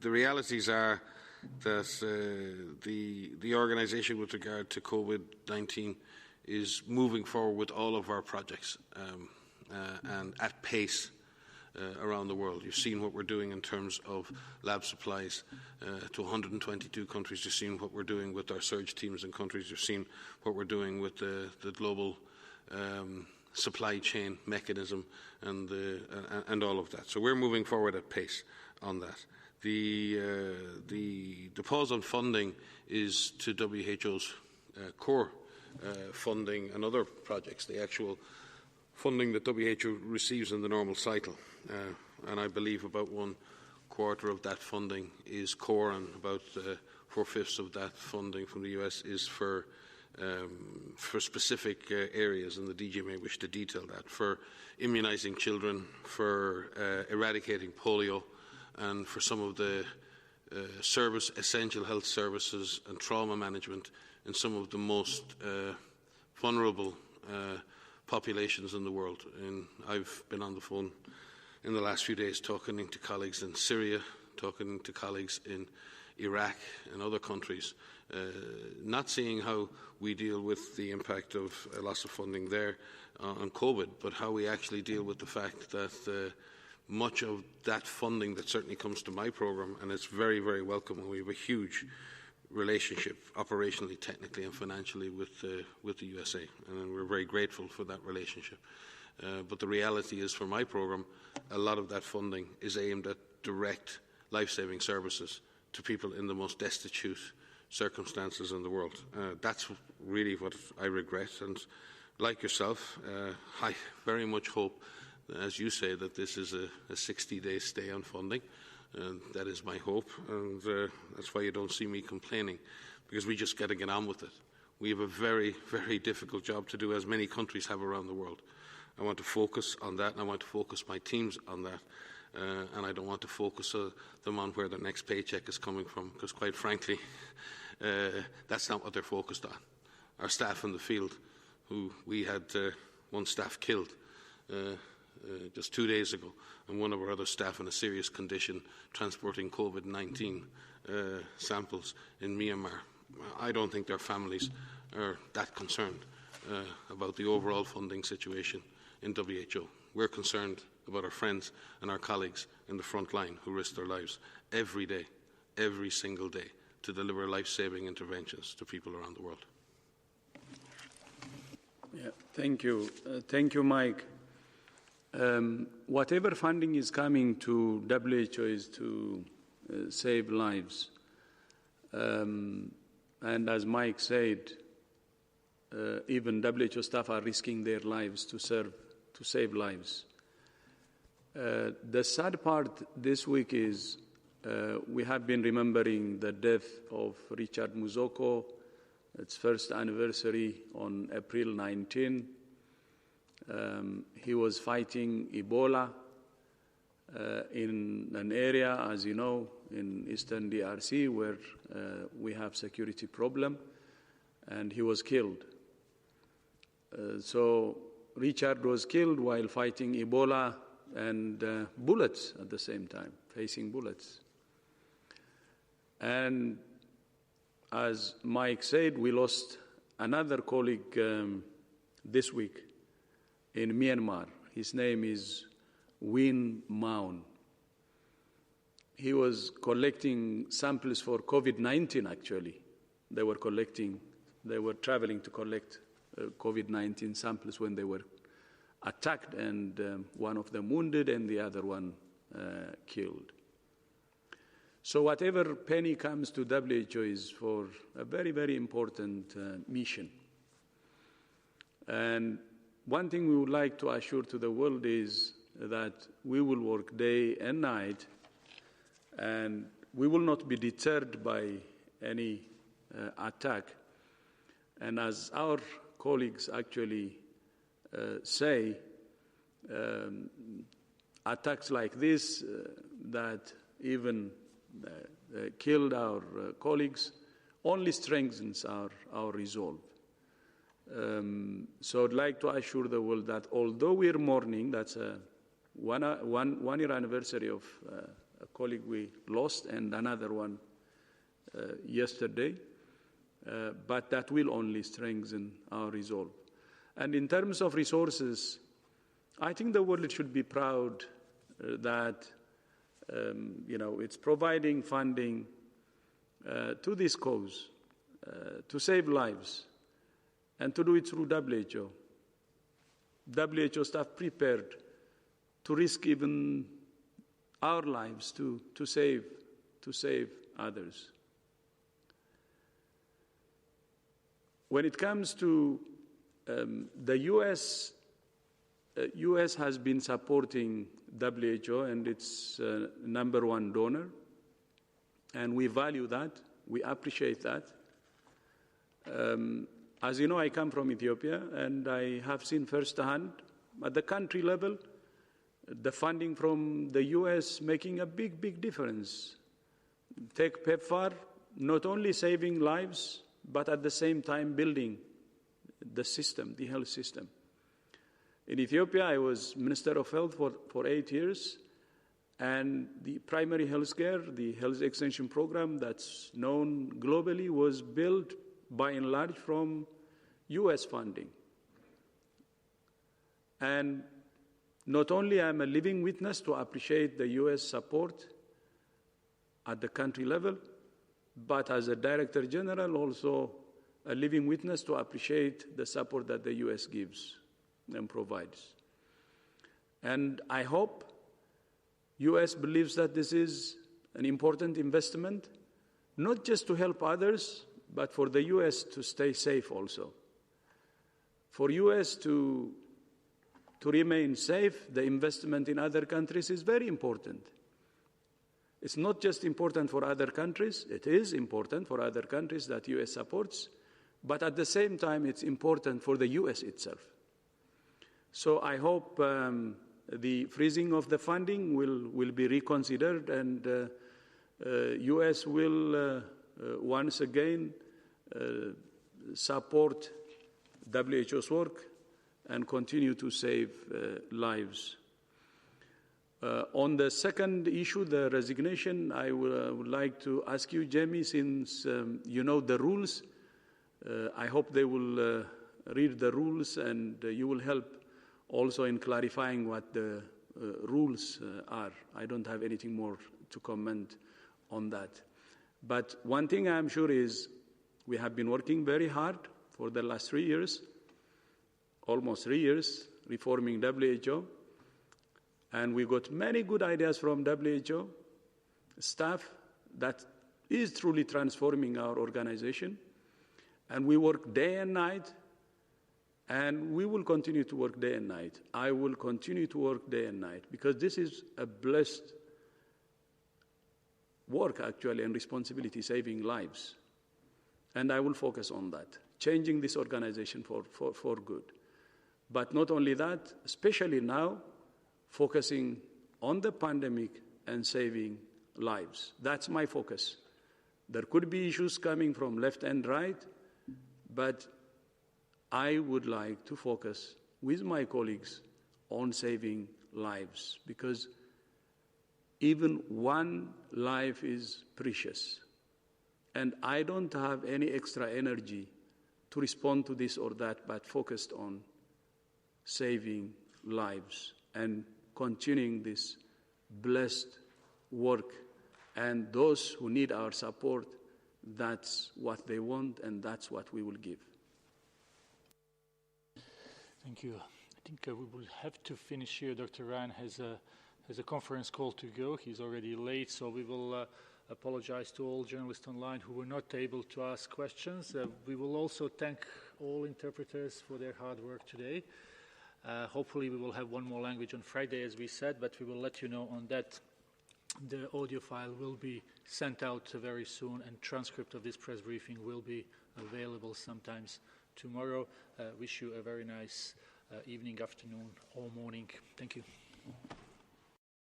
the realities are that the organisation with regard to COVID-19 is moving forward with all of our projects and at pace around the world. You've seen what we're doing in terms of lab supplies to 122 countries. You've seen what we're doing with our surge teams in countries. You've seen what we're doing with the global supply chain mechanism and all of that. So we're moving forward at pace on that. The pause on funding is to WHO's core funding and other projects, the actual funding that WHO receives in the normal cycle. And I believe about 1/4 of that funding is core, and about 4/5 of that funding from the US is for specific areas, and the DG may wish to detail that, for immunising children, for eradicating polio, and for some of the essential health services and trauma management in some of the most vulnerable populations in the world. And I've been on the phone in the last few days talking to colleagues in Syria, talking to colleagues in Iraq and other countries, not seeing how we deal with the impact of a loss of funding there on COVID, but how we actually deal with the fact that much of that funding that certainly comes to my programme, and it's very, very welcome, and we have a huge relationship operationally, technically and financially with the USA, and we're very grateful for that relationship. But the reality is, for my programme, a lot of that funding is aimed at direct life-saving services to people in the most destitute circumstances in the world. That's really what I regret, and like yourself, I very much hope, as you say, that this is a 60-day stay on funding. That is my hope, and that's why you don't see me complaining, because we just got to get on with it. We have a very, very difficult job to do, as many countries have around the world. I want to focus on that, and I want to focus my teams on that, and I don't want to focus them on where their next paycheck is coming from, because quite frankly, that's not what they're focused on. Our staff in the field, who we had one staff killed just 2 days ago, and one of our other staff in a serious condition transporting COVID-19 samples in Myanmar. I don't think their families are that concerned about the overall funding situation in WHO. We're concerned about our friends and our colleagues in the front line who risk their lives every day, every single day, to deliver life-saving interventions to people around the world. Yeah, thank you. Thank you, Mike. Whatever funding is coming to WHO is to save lives. And as Mike said, even WHO staff are risking their lives to save lives. The sad part this week is we have been remembering the death of Richard Muzoko, its first anniversary on April 19. He was fighting Ebola in an area, as you know, in eastern DRC, where we have security problem, and he was killed. So Richard was killed while fighting Ebola and bullets at the same time, facing bullets. And as Mike said, we lost another colleague this week in Myanmar. His name is Win Maun. He was collecting samples for COVID-19, actually. They were traveling to collect COVID-19 samples when they were attacked, and one of them wounded and the other one killed. So whatever penny comes to WHO is for a very, very important mission. And one thing we would like to assure to the world is that we will work day and night, and we will not be deterred by any attack. And as our colleagues actually say, attacks like this that even killed our colleagues only strengthens our resolve. So I'd like to assure the world that although we're mourning, that's a one year anniversary of a colleague we lost, and another one yesterday. But that will only strengthen our resolve. And in terms of resources, I think the world should be proud that it's providing funding to this cause, to save lives, and to do it through WHO. WHO staff prepared to risk even our lives to save others. When it comes to the U.S. has been supporting WHO, and it's number one donor, and we value that, we appreciate that. As you know, I come from Ethiopia, and I have seen firsthand at the country level the funding from the U.S. making a big difference. Take PEPFAR, not only saving lives, but at the same time building the system, the health system. In Ethiopia, I was Minister of Health for 8 years, and the primary health care, the health extension program that's known globally, was built by and large from U.S. funding. And not only am I a living witness to appreciate the U.S. support at the country level, but as a Director General, also a living witness to appreciate the support that the U.S. gives and provides. And I hope U.S. believes that this is an important investment, not just to help others, but for the U.S. to stay safe also. For U.S. to remain safe, the investment in other countries is very important. It's not just important for other countries, it is important for other countries that U.S. supports, but at the same time it's important for the U.S. itself. So I hope the freezing of the funding will be reconsidered, and U.S. will once again support WHO's work and continue to save lives. On the second issue, the resignation, I would like to ask you, Jamie, since you know the rules, I hope they will read the rules, and you will help also in clarifying what the rules are. I don't have anything more to comment on that. But one thing I'm sure is we have been working very hard for the last 3 years, almost 3 years, reforming WHO. And we got many good ideas from WHO staff that is truly transforming our organization. And we work day and night, and we will continue to work day and night. I will continue to work day and night, because this is a blessed work, actually, and responsibility, saving lives. And I will focus on that, changing this organization for good. But not only that, especially now, focusing on the pandemic and saving lives. That's my focus. There could be issues coming from left and right, but I would like to focus with my colleagues on saving lives, because even one life is precious. And I don't have any extra energy to respond to this or that, but focused on saving lives and continuing this blessed work. And those who need our support, that's what they want, and that's what we will give. Thank you. I think we will have to finish here. Dr. Ryan has a conference call to go. He's already late, so we will apologize to all journalists online who were not able to ask questions. We will also thank all interpreters for their hard work today. Hopefully we will have one more language on Friday, as we said, but we will let you know on that. The audio file will be sent out very soon, and transcript of this press briefing will be available sometimes tomorrow. Wish you a very nice evening, afternoon, or morning. Thank you.